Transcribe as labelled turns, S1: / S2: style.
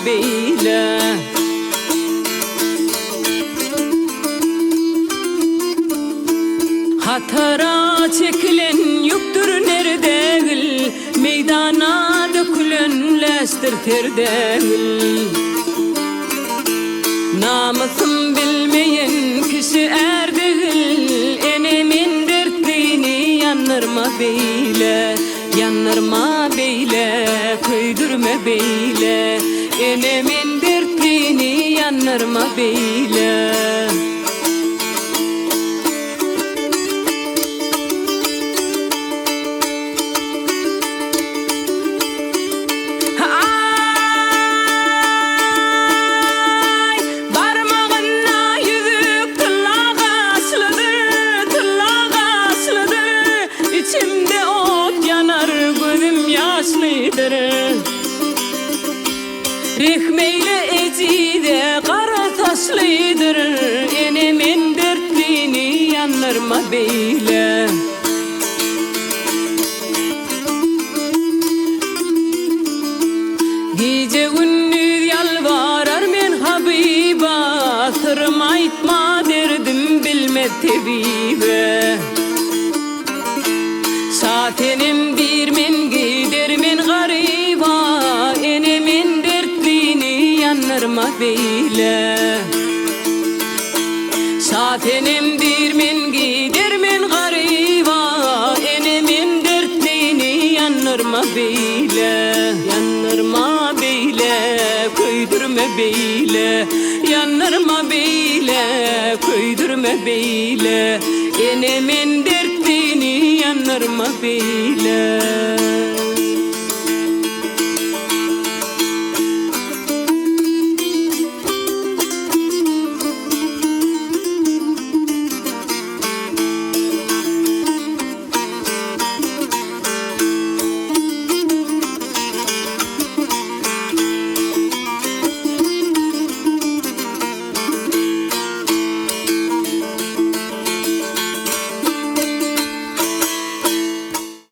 S1: beyle. Hatara çekilen yoktur neredegil, meydana dökülen lestir terdegil. Namusum bilmeyen kişi erdegil, enemin dertliğini yanırma beyle. Yanırma beyle, köydürme beyle, enemin dertliğini yanırma beyle. Rehmeyle ecide kara taşlıdır, enemin dertliğini yanırma beyle. Gece gündüz yalvarar men Habiba, sırrım aytma derdim bilme tebibe. Satenim dirmen gidermen gariba, enemin dertliğini yanırma beyle. Satenim dirmen gidermen gariba, enemin dertliğini yanırma beyle. Yanırma beyle, köydürme beyle. Yanırma beyle, köydürme beyle, enemin dertliğini yanırma beyle.